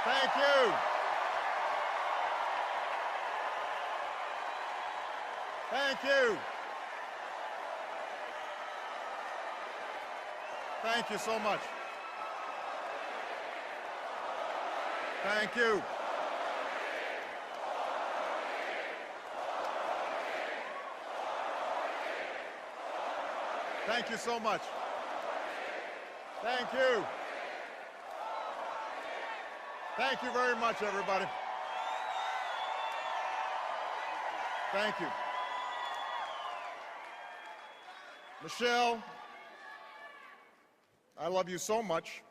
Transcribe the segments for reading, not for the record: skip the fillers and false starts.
Thank you. Thank you. Thank you so much. Thank you. Thank you so much. Thank you. Thank you very much, everybody. Thank you. Michelle, I love you so much.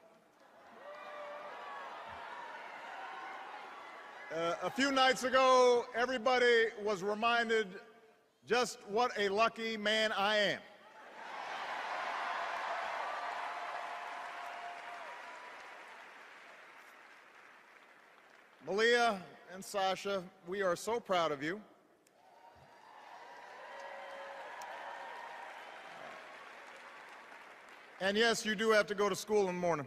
A few nights ago, everybody was reminded just what a lucky man I am. Malia and Sasha, we are so proud of you. And yes, you do have to go to school in the morning.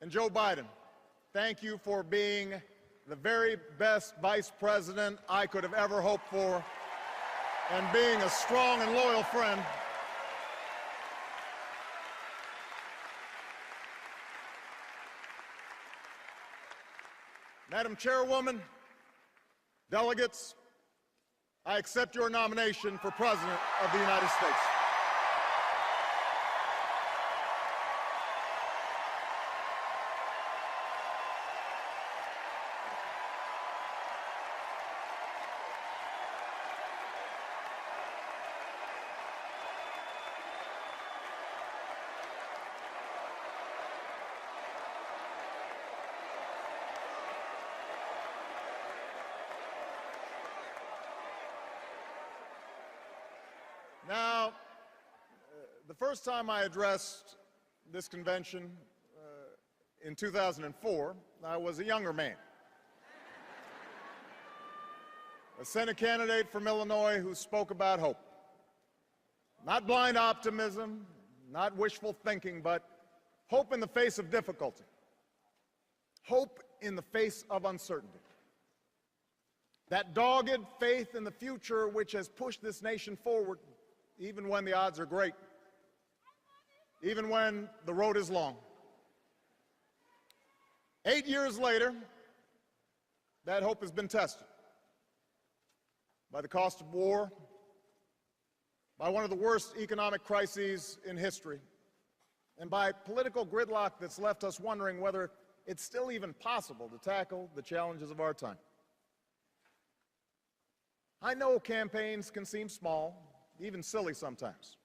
And Joe Biden, thank you for being the very best vice president I could have ever hoped for, and being a strong and loyal friend. Madam Chairwoman, delegates, I accept your nomination for President of the United States. Now, the first time I addressed this convention in 2004, I was a younger man, a Senate candidate from Illinois who spoke about hope. Not blind optimism, not wishful thinking, but hope in the face of difficulty, hope in the face of uncertainty. That dogged faith in the future which has pushed this nation forward even when the odds are great, even when the road is long. 8 years later, that hope has been tested by the cost of war, by one of the worst economic crises in history, and by political gridlock that's left us wondering whether it's still even possible to tackle the challenges of our time. I know campaigns can seem small, even silly sometimes.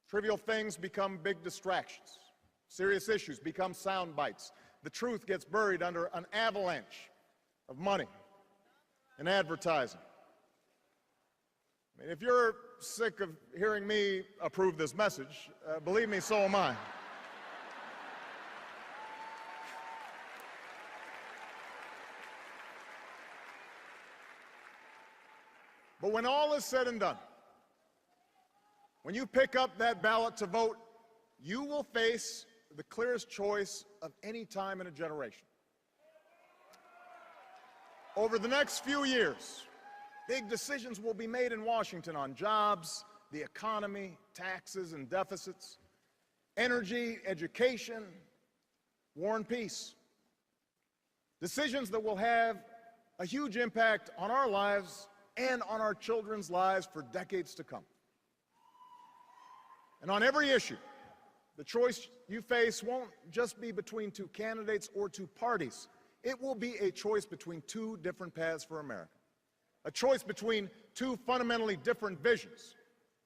Trivial things become big distractions. Serious issues become sound bites. The truth gets buried under an avalanche of money and advertising. I mean, if you're sick of hearing me approve this message, believe me, so am I. But when all is said and done, when you pick up that ballot to vote, you will face the clearest choice of any time in a generation. Over the next few years, big decisions will be made in Washington on jobs, the economy, taxes and deficits, energy, education, war and peace. Decisions that will have a huge impact on our lives and on our children's lives for decades to come. And on every issue, the choice you face won't just be between two candidates or two parties. It will be a choice between two different paths for America, a choice between two fundamentally different visions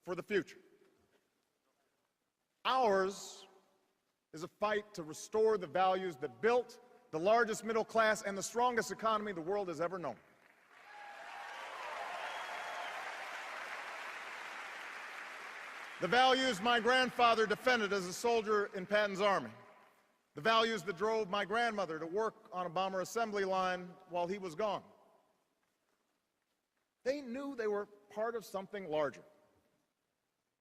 for the future. Ours is a fight to restore the values that built the largest middle class and the strongest economy the world has ever known. The values my grandfather defended as a soldier in Patton's army. The values that drove my grandmother to work on a bomber assembly line while he was gone. They knew they were part of something larger.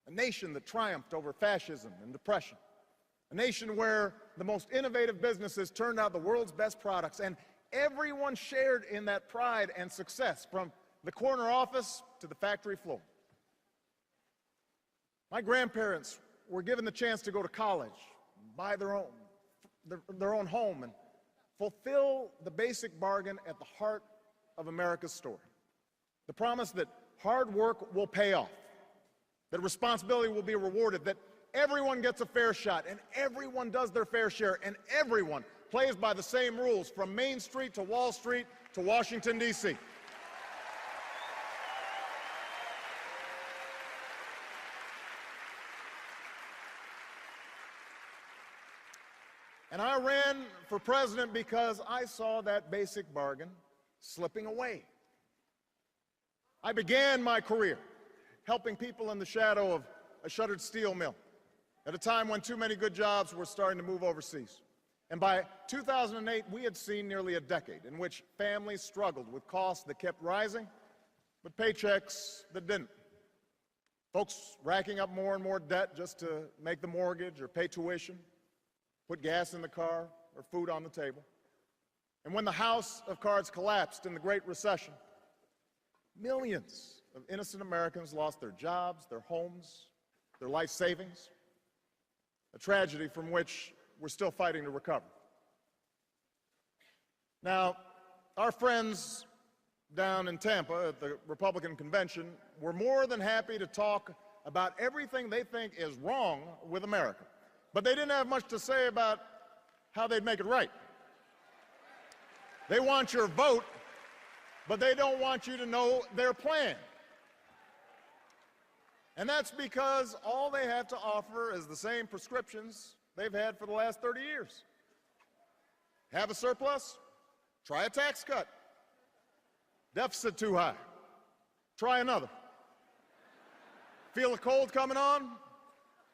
A nation that triumphed over fascism and depression. A nation where the most innovative businesses turned out the world's best products, and everyone shared in that pride and success, from the corner office to the factory floor. My grandparents were given the chance to go to college, buy their own home, and fulfill the basic bargain at the heart of America's story. The promise that hard work will pay off, that responsibility will be rewarded, that everyone gets a fair shot, and everyone does their fair share, and everyone plays by the same rules, from Main Street to Wall Street to Washington, D.C. And I ran for president because I saw that basic bargain slipping away. I began my career helping people in the shadow of a shuttered steel mill at a time when too many good jobs were starting to move overseas. And by 2008, we had seen nearly a decade in which families struggled with costs that kept rising, but paychecks that didn't. Folks racking up more and more debt just to make the mortgage or pay tuition, put gas in the car or food on the table. And when the house of cards collapsed in the Great Recession, millions of innocent Americans lost their jobs, their homes, their life savings, a tragedy from which we're still fighting to recover. Now, our friends down in Tampa at the Republican convention were more than happy to talk about everything they think is wrong with America, but they didn't have much to say about how they'd make it right. They want your vote, but they don't want you to know their plan. And that's because all they have to offer is the same prescriptions they've had for the last 30 years. Have a surplus? Try a tax cut. Deficit too high? Try another. Feel a cold coming on?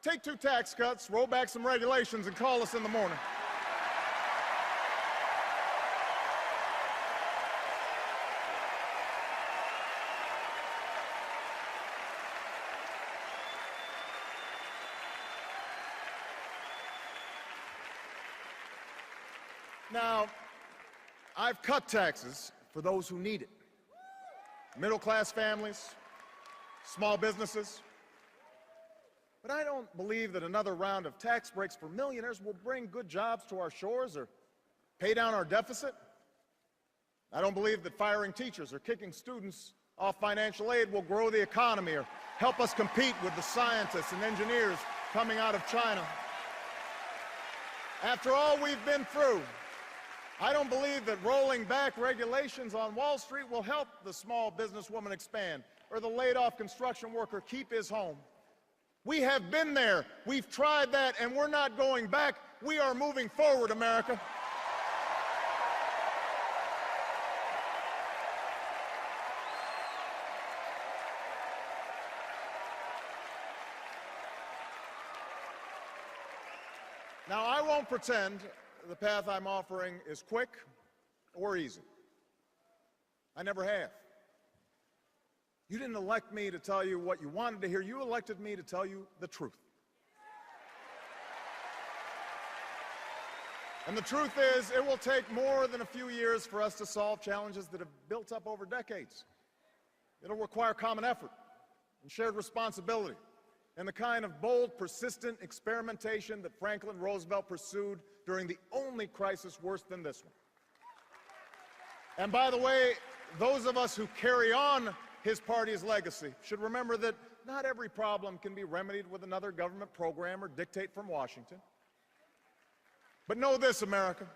Take 2 tax cuts, roll back some regulations, and call us in the morning. Now, I've cut taxes for those who need it. Middle-class families, small businesses. But I don't believe that another round of tax breaks for millionaires will bring good jobs to our shores or pay down our deficit. I don't believe that firing teachers or kicking students off financial aid will grow the economy or help us compete with the scientists and engineers coming out of China. After all we've been through, I don't believe that rolling back regulations on Wall Street will help the small businesswoman expand or the laid-off construction worker keep his home. We have been there, we've tried that, and we're not going back. We are moving forward, America. Now, I won't pretend the path I'm offering is quick or easy. I never have. You didn't elect me to tell you what you wanted to hear. You elected me to tell you the truth. And the truth is, it will take more than a few years for us to solve challenges that have built up over decades. It'll require common effort and shared responsibility, and the kind of bold, persistent experimentation that Franklin Roosevelt pursued during the only crisis worse than this one. And by the way, those of us who carry on his party's legacy should remember that not every problem can be remedied with another government program or dictate from Washington. But know this, America,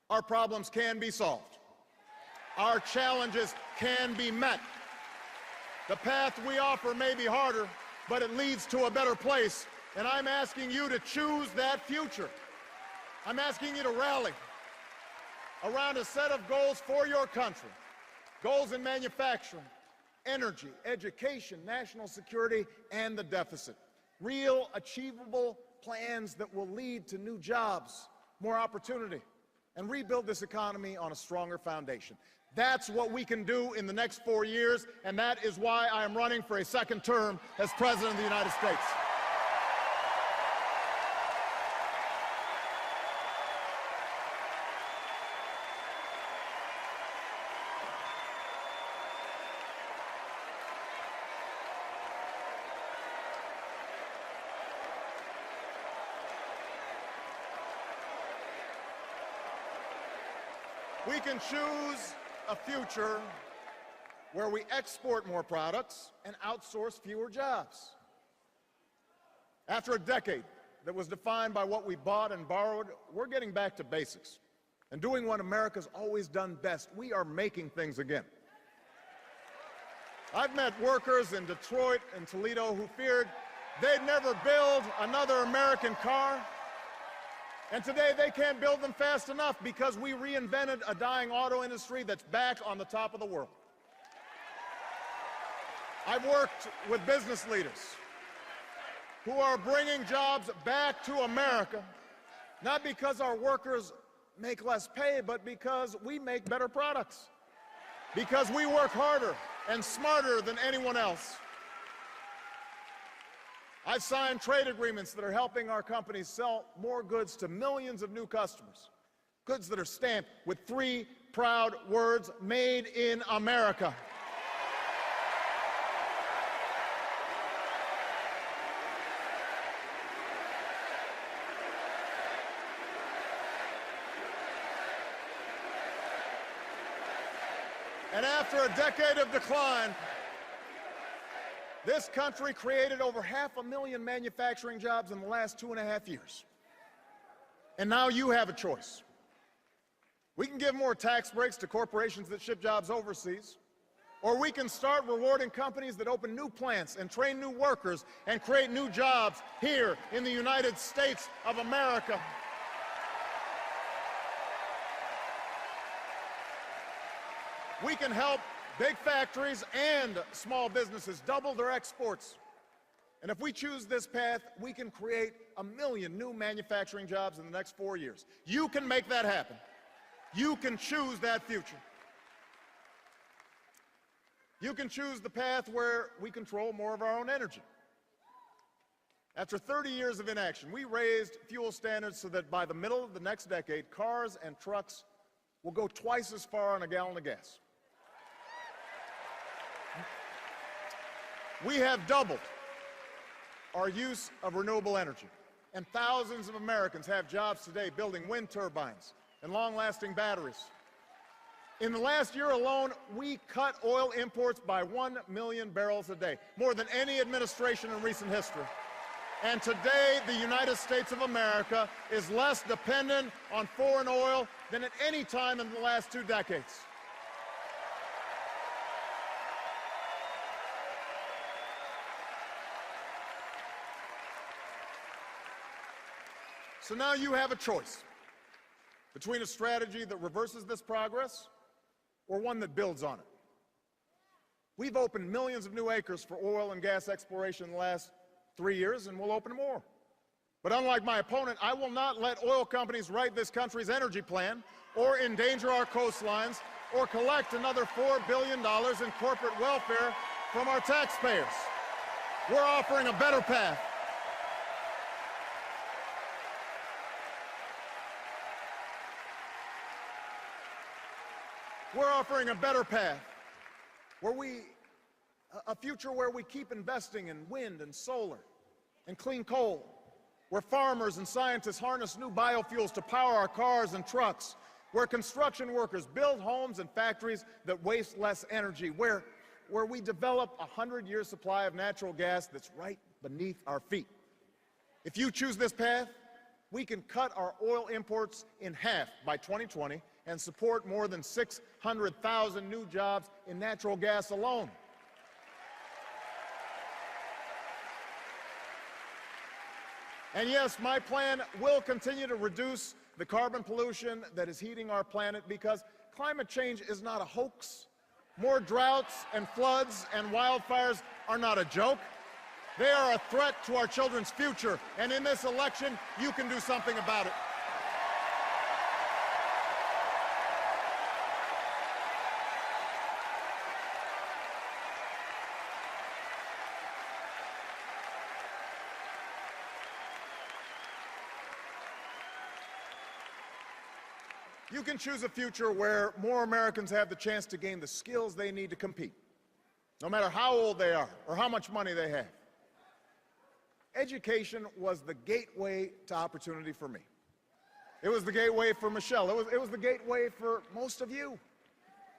our problems can be solved. Our challenges can be met. The path we offer may be harder, but it leads to a better place, and I'm asking you to choose that future. I'm asking you to rally around a set of goals for your country, goals in manufacturing, energy, education, national security, and the deficit. Real, achievable plans that will lead to new jobs, more opportunity, and rebuild this economy on a stronger foundation. That's what we can do in the next 4 years, and that is why I am running for a second term as President of the United States. We can choose a future where we export more products and outsource fewer jobs. After a decade that was defined by what we bought and borrowed, we're getting back to basics and doing what America's always done best. We are making things again. I've met workers in Detroit and Toledo who feared they'd never build another American car. And today they can't build them fast enough because we reinvented a dying auto industry that's back on the top of the world. I've worked with business leaders who are bringing jobs back to America, not because our workers make less pay, but because we make better products, because we work harder and smarter than anyone else. I've signed trade agreements that are helping our companies sell more goods to millions of new customers, goods that are stamped with 3 proud words, made in America. And after a decade of decline, this country created over 500,000 manufacturing jobs in the last 2.5 years. And now you have a choice. We can give more tax breaks to corporations that ship jobs overseas, or we can start rewarding companies that open new plants and train new workers and create new jobs here in the United States of America. We can help big factories and small businesses double their exports. And if we choose this path, we can create 1 million new manufacturing jobs in the next 4 years. You can make that happen. You can choose that future. You can choose the path where we control more of our own energy. After 30 years of inaction, we raised fuel standards so that by the middle of the next decade, cars and trucks will go twice as far on a gallon of gas. We have doubled our use of renewable energy, and thousands of Americans have jobs today building wind turbines and long-lasting batteries. In the last year alone, we cut oil imports by 1 million barrels a day, more than any administration in recent history. And today, the United States of America is less dependent on foreign oil than at any time in the last 2 decades. So now you have a choice between a strategy that reverses this progress or one that builds on it. We've opened millions of new acres for oil and gas exploration in the last 3 years, and we'll open more. But unlike my opponent, I will not let oil companies write this country's energy plan or endanger our coastlines or collect another $4 billion in corporate welfare from our taxpayers. We're offering a better path. We're offering a better path, a future where we keep investing in wind and solar and clean coal, where farmers and scientists harness new biofuels to power our cars and trucks, where construction workers build homes and factories that waste less energy, where we develop a 100-year supply of natural gas that's right beneath our feet. If you choose this path, we can cut our oil imports in half by 2020 and support more than 600,000 new jobs in natural gas alone. And yes, my plan will continue to reduce the carbon pollution that is heating our planet, because climate change is not a hoax. More droughts and floods and wildfires are not a joke. They are a threat to our children's future, and in this election, you can do something about it. You can choose a future where more Americans have the chance to gain the skills they need to compete, no matter how old they are or how much money they have. Education was the gateway to opportunity for me. It was the gateway for Michelle. It was the gateway for most of you.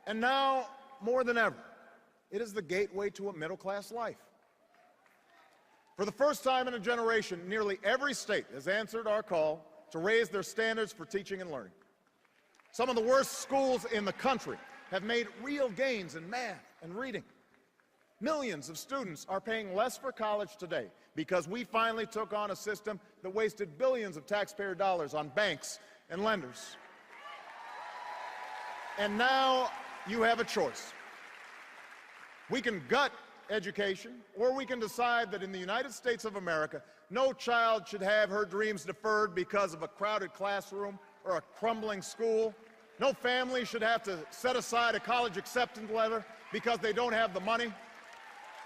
And now, more than ever, it is the gateway to a middle-class life. For the first time in a generation, nearly every state has answered our call to raise their standards for teaching and learning. Some of the worst schools in the country have made real gains in math and reading. Millions of students are paying less for college today because we finally took on a system that wasted billions of taxpayer dollars on banks and lenders. And now you have a choice. We can gut education, or we can decide that in the United States of America, no child should have her dreams deferred because of a crowded classroom or a crumbling school. No family should have to set aside a college acceptance letter because they don't have the money.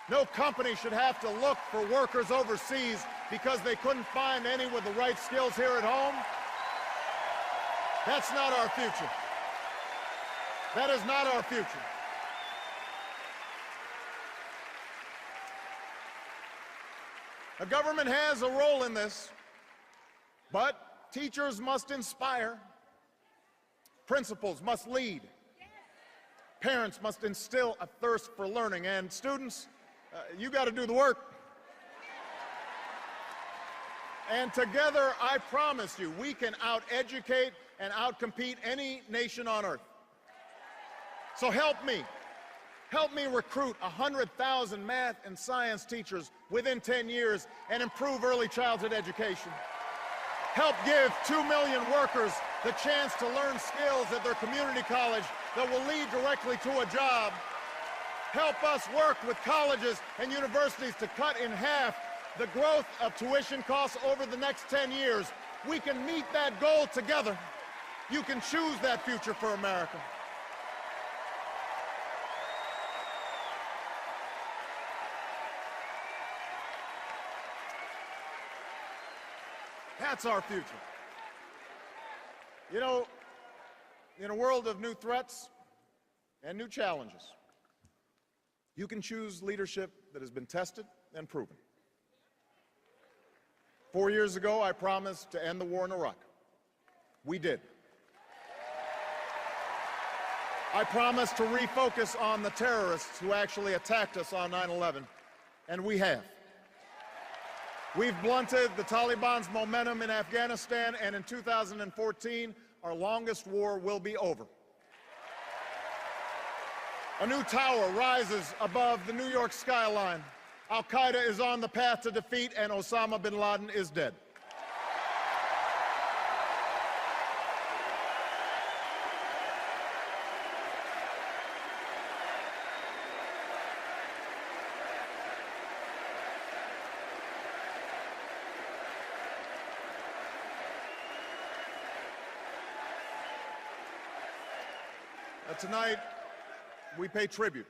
No company should have to look for workers overseas because they couldn't find any with the right skills here at home. That's not our future. That is not our future. The government has a role in this, but teachers must inspire, principals must lead, parents must instill a thirst for learning, and students, you got to do the work. And together, I promise you, we can out-educate and out-compete any nation on earth. So help me recruit 100,000 math and science teachers within 10 years and improve early childhood education. Help give 2 million workers the chance to learn skills at their community college that will lead directly to a job. Help us work with colleges and universities to cut in half the growth of tuition costs over the next 10 years. We can meet that goal together. You can choose that future for America. That's our future. You know, in a world of new threats and new challenges, you can choose leadership that has been tested and proven. 4 years ago, I promised to end the war in Iraq. We did. I promised to refocus on the terrorists who actually attacked us on 9/11, and we have. We've blunted the Taliban's momentum in Afghanistan, and in 2014, our longest war will be over. A new tower rises above the New York skyline. Al-Qaeda is on the path to defeat, and Osama bin Laden is dead. Tonight, we pay tribute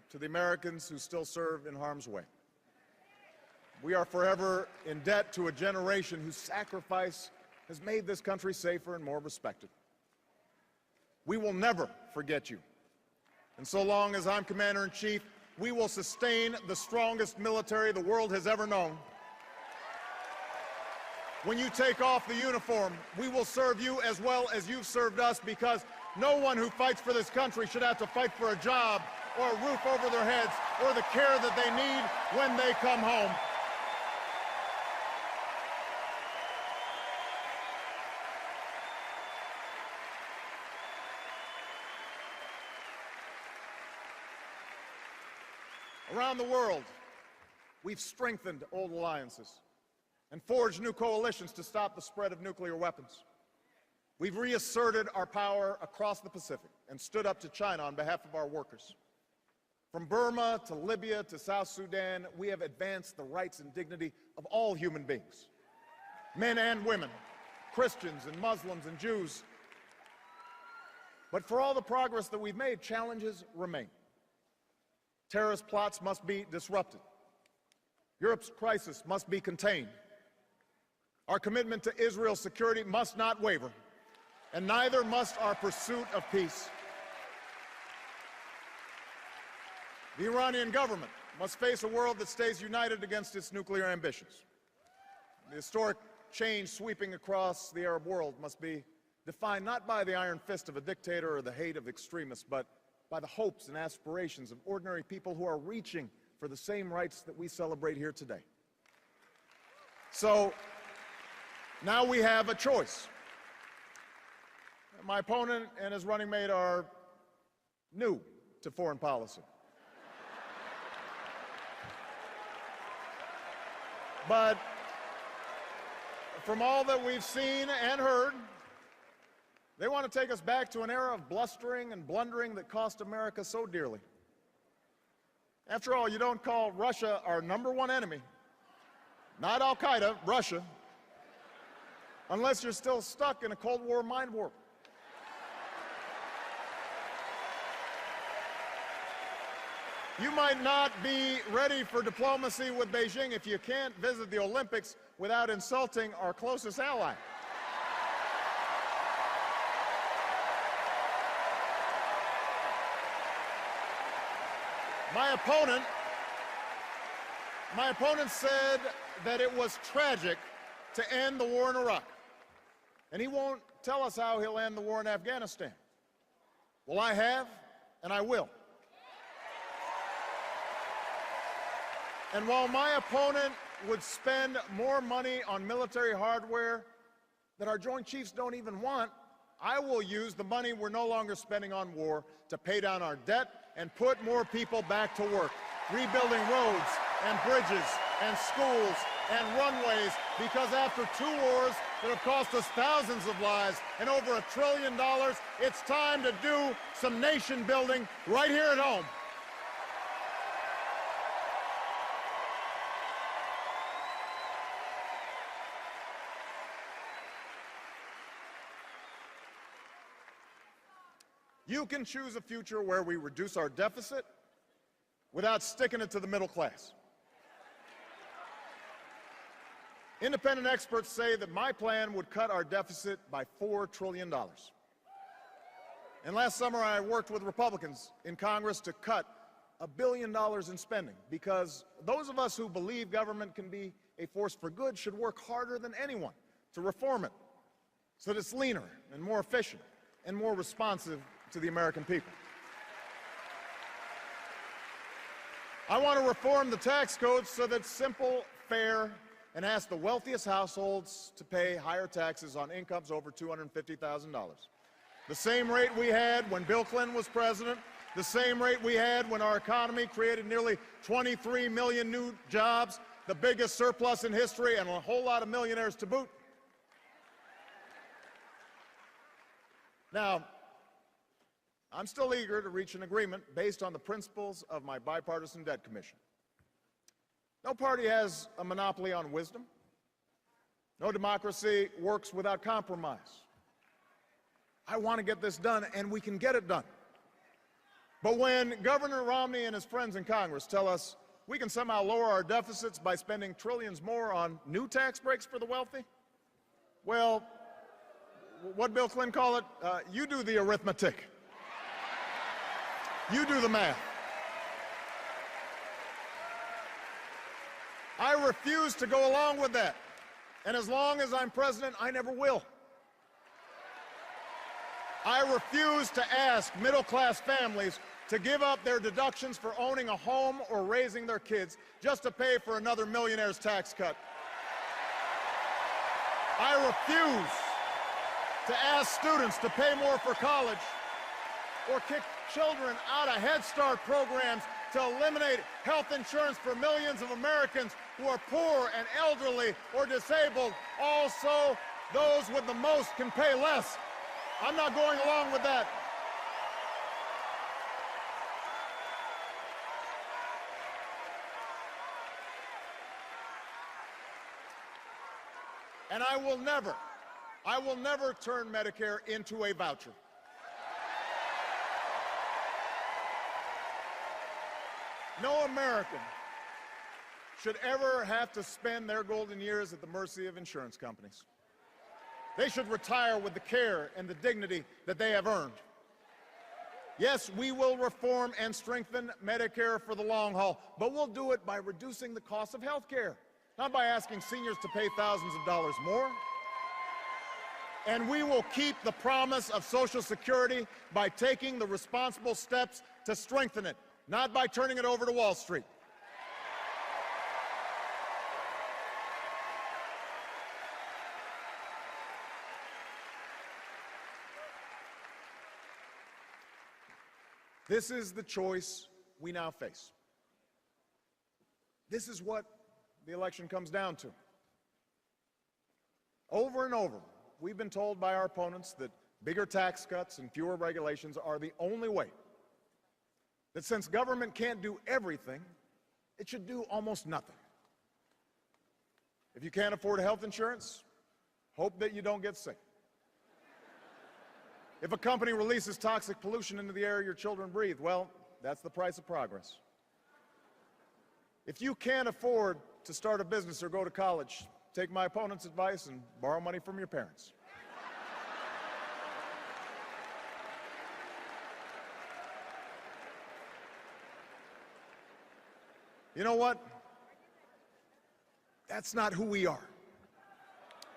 to the Americans who still serve in harm's way. We are forever in debt to a generation whose sacrifice has made this country safer and more respected. We will never forget you. And so long as I'm Commander-in-Chief, we will sustain the strongest military the world has ever known. When you take off the uniform, we will serve you as well as you've served us, because no one who fights for this country should have to fight for a job or a roof over their heads or the care that they need when they come home. Around the world, we've strengthened old alliances and forged new coalitions to stop the spread of nuclear weapons. We've reasserted our power across the Pacific and stood up to China on behalf of our workers. From Burma to Libya to South Sudan, we have advanced the rights and dignity of all human beings, men and women, Christians and Muslims and Jews. But for all the progress that we've made, challenges remain. Terrorist plots must be disrupted. Europe's crisis must be contained. Our commitment to Israel's security must not waver. and neither must our pursuit of peace. The Iranian government must face a world that stays united against its nuclear ambitions. The historic change sweeping across the Arab world must be defined not by the iron fist of a dictator or the hate of extremists, but by the hopes and aspirations of ordinary people who are reaching for the same rights that we celebrate here today. So now we have a choice. My opponent and his running mate are new to foreign policy. But from all that we've seen and heard, they want to take us back to an era of blustering and blundering that cost America so dearly. After all, you don't call Russia our #1 enemy, not Al-Qaeda, Russia, unless you're still stuck in a Cold War mind warp. You might not be ready for diplomacy with Beijing if you can't visit the Olympics without insulting our closest ally. My opponent said that it was tragic to end the war in Iraq, and he won't tell us how he'll end the war in Afghanistan. Well, I have, and I will. And while my opponent would spend more money on military hardware that our Joint Chiefs don't even want, I will use the money we're no longer spending on war to pay down our debt and put more people back to work, rebuilding roads and bridges and schools and runways, because after 2 wars that have cost us thousands of lives and over $1 trillion, it's time to do some nation building right here at home. You can choose a future where we reduce our deficit without sticking it to the middle class. Independent experts say that my plan would cut our deficit by $4 trillion. And last summer, I worked with Republicans in Congress to cut $1 billion in spending, because those of us who believe government can be a force for good should work harder than anyone to reform it so that it's leaner and more efficient and more responsive to the American people. I want to reform the tax code so that it's simple, fair, and ask the wealthiest households to pay higher taxes on incomes over $250,000. The same rate we had when Bill Clinton was president, the same rate we had when our economy created nearly 23 million new jobs, the biggest surplus in history, and a whole lot of millionaires to boot. Now, I'm still eager to reach an agreement based on the principles of my bipartisan debt commission. No party has a monopoly on wisdom. No democracy works without compromise. I want to get this done, and we can get it done. But when Governor Romney and his friends in Congress tell us we can somehow lower our deficits by spending trillions more on new tax breaks for the wealthy, well, what Bill Clinton call it? You do the arithmetic. You do the math. I refuse to go along with that. And as long as I'm president, I never will. I refuse to ask middle-class families to give up their deductions for owning a home or raising their kids just to pay for another millionaire's tax cut. I refuse to ask students to pay more for college or kick children out of Head Start programs to eliminate health insurance for millions of Americans who are poor and elderly or disabled. Also, those with the most can pay less. I'm not going along with that. And I will never turn Medicare into a voucher. No American should ever have to spend their golden years at the mercy of insurance companies. They should retire with the care and the dignity that they have earned. Yes, we will reform and strengthen Medicare for the long haul, but we'll do it by reducing the cost of health care, not by asking seniors to pay thousands of dollars more. And we will keep the promise of Social Security by taking the responsible steps to strengthen it, not by turning it over to Wall Street. This is the choice we now face. This is what the election comes down to. Over and over, we've been told by our opponents that bigger tax cuts and fewer regulations are the only way. That since government can't do everything, it should do almost nothing. If you can't afford health insurance, hope that you don't get sick. If a company releases toxic pollution into the air your children breathe, well, that's the price of progress. If you can't afford to start a business or go to college, take my opponent's advice and borrow money from your parents. You know what? That's not who we are.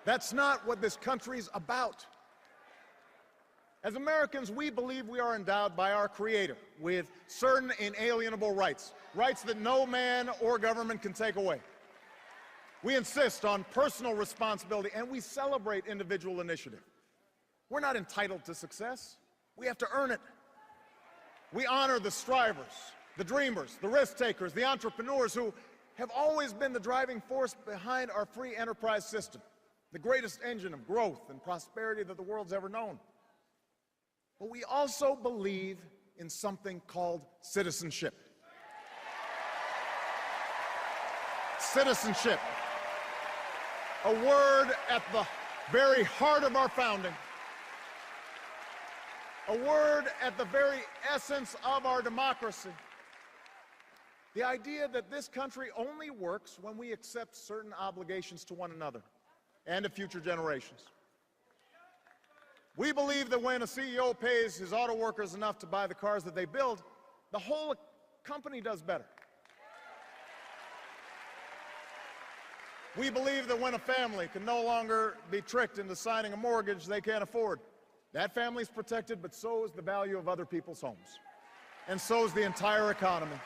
That's not what this country's about. As Americans, we believe we are endowed by our Creator with certain inalienable rights, rights that no man or government can take away. We insist on personal responsibility, and we celebrate individual initiative. We're not entitled to success. We have to earn it. We honor the strivers, the dreamers, the risk takers, the entrepreneurs who have always been the driving force behind our free enterprise system, the greatest engine of growth and prosperity that the world's ever known. But we also believe in something called citizenship. Citizenship, a word at the very heart of our founding, a word at the very essence of our democracy. The idea that this country only works when we accept certain obligations to one another and to future generations. We believe that when a CEO pays his auto workers enough to buy the cars that they build, the whole company does better. We believe that when a family can no longer be tricked into signing a mortgage they can't afford, that family's protected, but so is the value of other people's homes. And so is the entire economy.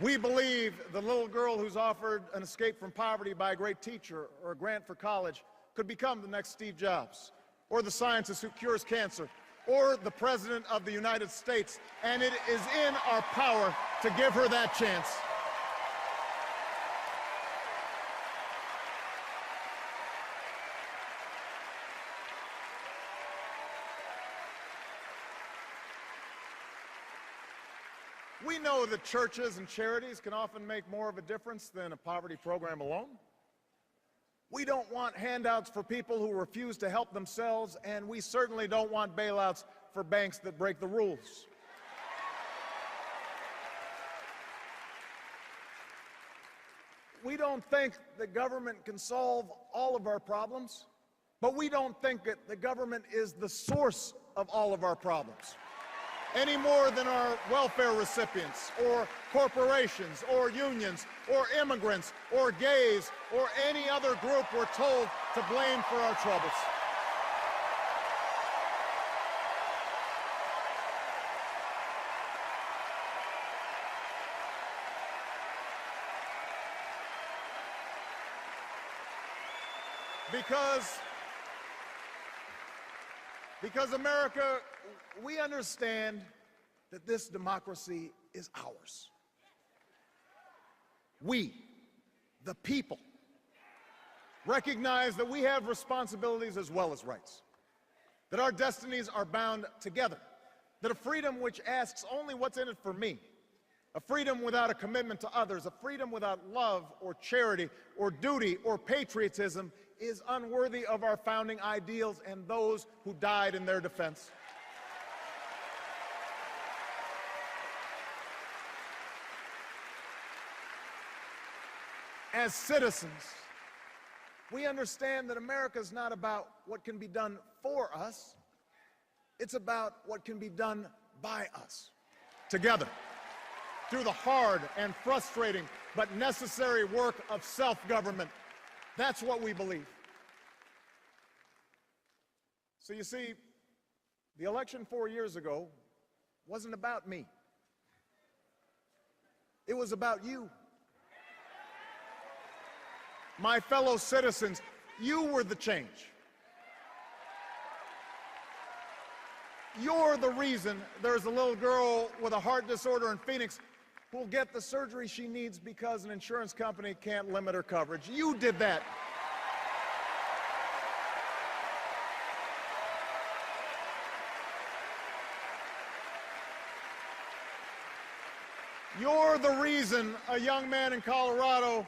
We believe the little girl who's offered an escape from poverty by a great teacher or a grant for college could become the next Steve Jobs, or the scientist who cures cancer, or the President of the United States, and it is in our power to give her that chance. We know that churches and charities can often make more of a difference than a poverty program alone. We don't want handouts for people who refuse to help themselves, and we certainly don't want bailouts for banks that break the rules. We don't think that government can solve all of our problems, but we don't think that the government is the source of all of our problems, any more than our welfare recipients, or corporations, or unions, or immigrants, or gays, or any other group we're told to blame for our troubles. Because America, we understand that this democracy is ours. We, the people, recognize that we have responsibilities as well as rights, that our destinies are bound together, that a freedom which asks only what's in it for me, a freedom without a commitment to others, a freedom without love or charity or duty or patriotism is unworthy of our founding ideals and those who died in their defense. As citizens, We understand that America is not about what can be done for us. It's about what can be done by us, together, through the hard and frustrating but necessary work of self-government. That's what we believe. So you see, the election 4 years ago wasn't about me. It was about you. My fellow citizens, you were the change. You're the reason there's a little girl with a heart disorder in Phoenix who'll get the surgery she needs because an insurance company can't limit her coverage. You did that. You're the reason a young man in Colorado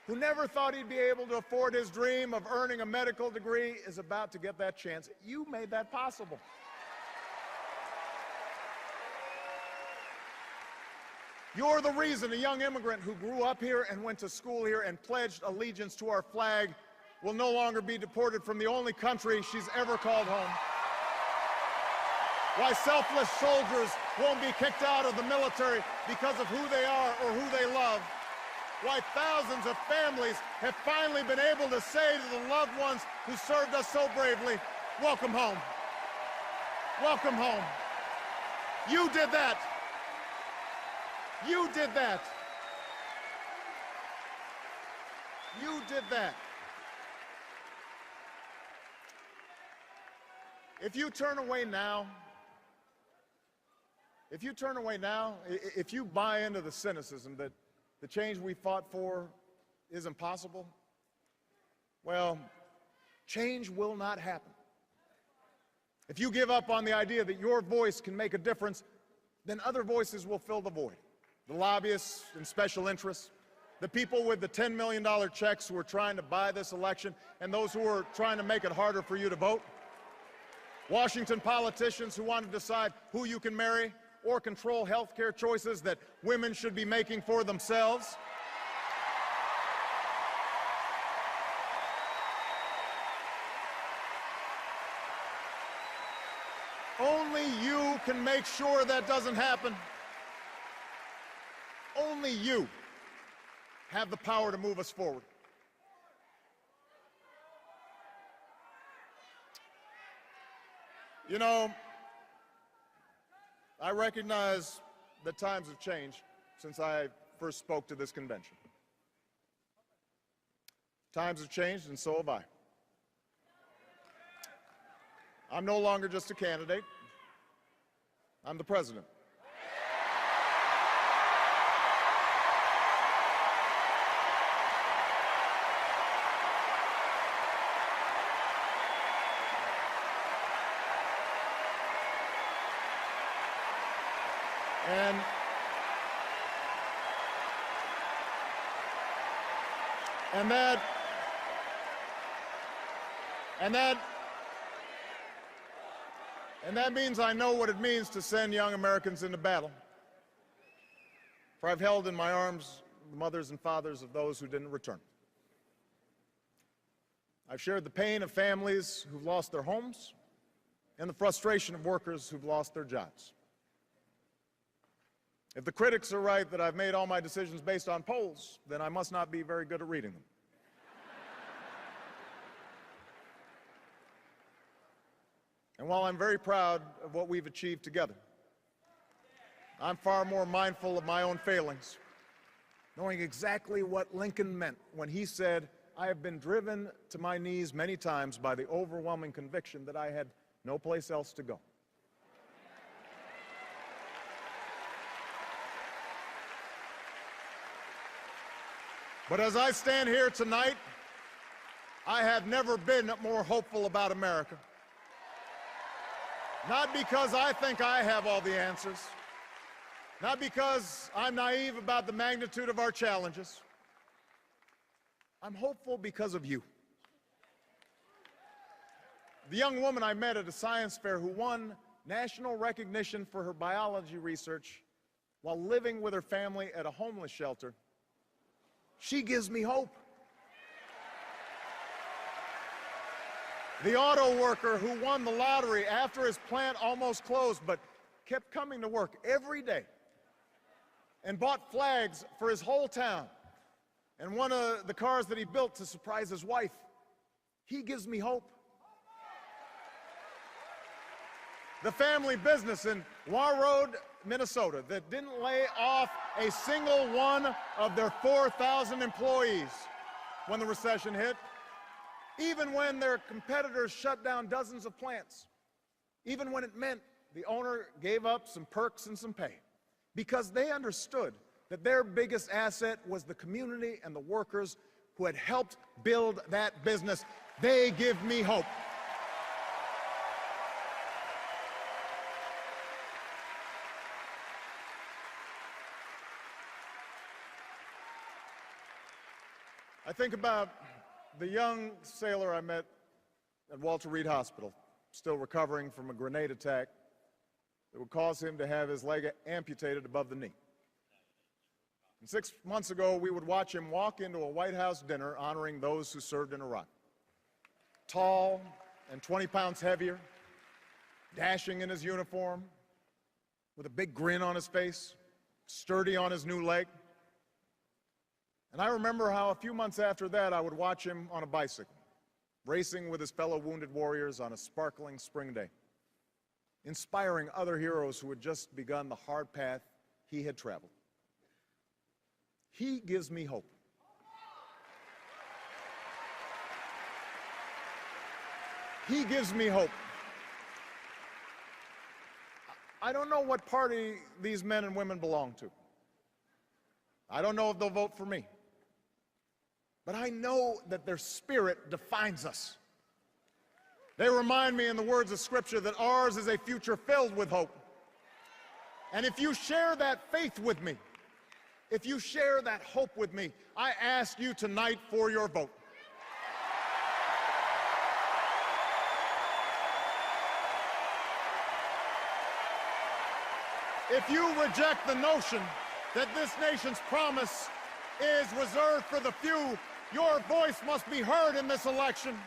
who never thought he'd be able to afford his dream of earning a medical degree is about to get that chance. You made that possible. You're the reason a young immigrant who grew up here and went to school here and pledged allegiance to our flag will no longer be deported from the only country she's ever called home. Why selfless soldiers won't be kicked out of the military because of who they are or who they love. Why thousands of families have finally been able to say to the loved ones who served us so bravely, welcome home. Welcome home. You did that. You did that. You did that. If you turn away now, if you buy into the cynicism that the change we fought for is impossible, well, change will not happen. If you give up on the idea that your voice can make a difference, then other voices will fill the void. The lobbyists and special interests, the people with the $10 million checks who are trying to buy this election, and those who are trying to make it harder for you to vote. Washington politicians who want to decide who you can marry or control health care choices that women should be making for themselves. Only you can make sure that doesn't happen. Only you have the power to move us forward. You know, I recognize that times have changed since I first spoke to this convention. Times have changed, and so have I. I'm no longer just a candidate. I'm the president. And that means I know what it means to send young Americans into battle. For I've held in my arms the mothers and fathers of those who didn't return. I've shared the pain of families who've lost their homes and the frustration of workers who've lost their jobs. If the critics are right that I've made all my decisions based on polls, then I must not be very good at reading them. And while I'm very proud of what we've achieved together, I'm far more mindful of my own failings, knowing exactly what Lincoln meant when he said, "I have been driven to my knees many times by the overwhelming conviction that I had no place else to go." But as I stand here tonight, I have never been more hopeful about America. Not because I think I have all the answers, not because I'm naive about the magnitude of our challenges. I'm hopeful because of you. The young woman I met at a science fair who won national recognition for her biology research while living with her family at a homeless shelter, she gives me hope. The auto worker who won the lottery after his plant almost closed but kept coming to work every day and bought flags for his whole town and one of the cars that he built to surprise his wife. He gives me hope. The family business in Warroad, Minnesota, that didn't lay off a single one of their 4,000 employees when the recession hit, even when their competitors shut down dozens of plants, even when it meant the owner gave up some perks and some pay, because they understood that their biggest asset was the community and the workers who had helped build that business. They give me hope. I think about the young sailor I met at Walter Reed Hospital, still recovering from a grenade attack that would cause him to have his leg amputated above the knee. And 6 months ago, we would watch him walk into a White House dinner honoring those who served in Iraq. Tall and 20 pounds heavier, dashing in his uniform, with a big grin on his face, sturdy on his new leg. And I remember how a few months after that, I would watch him on a bicycle, racing with his fellow wounded warriors on a sparkling spring day, inspiring other heroes who had just begun the hard path he had traveled. He gives me hope. He gives me hope. I don't know what party these men and women belong to. I don't know if they'll vote for me. But I know that their spirit defines us. They remind me in the words of Scripture that ours is a future filled with hope. And if you share that faith with me, if you share that hope with me, I ask you tonight for your vote. If you reject the notion that this nation's promise is reserved for the few, your voice must be heard in this election.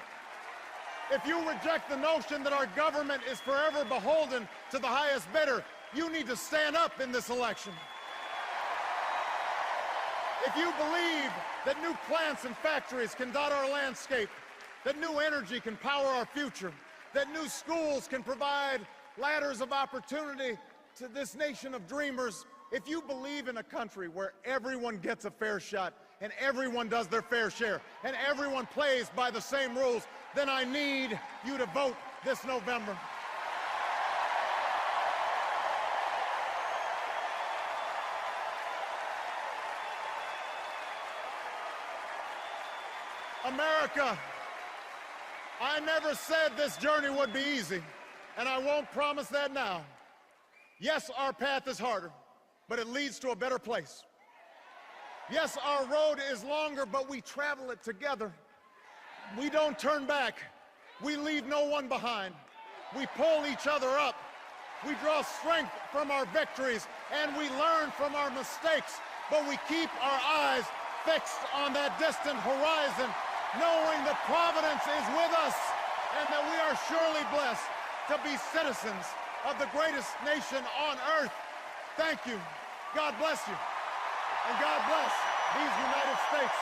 If you reject the notion that our government is forever beholden to the highest bidder, you need to stand up in this election. If you believe that new plants and factories can dot our landscape, that new energy can power our future, that new schools can provide ladders of opportunity to this nation of dreamers, if you believe in a country where everyone gets a fair shot and everyone does their fair share and everyone plays by the same rules, then I need you to vote this November. America, I never said this journey would be easy, and I won't promise that now. Yes, our path is harder, but it leads to a better place. Yes, our road is longer, but we travel it together. We don't turn back. We leave no one behind. We pull each other up. We draw strength from our victories, and we learn from our mistakes, but we keep our eyes fixed on that distant horizon, knowing that Providence is with us and that we are surely blessed to be citizens of the greatest nation on earth. Thank you. God bless you. And God bless these United States.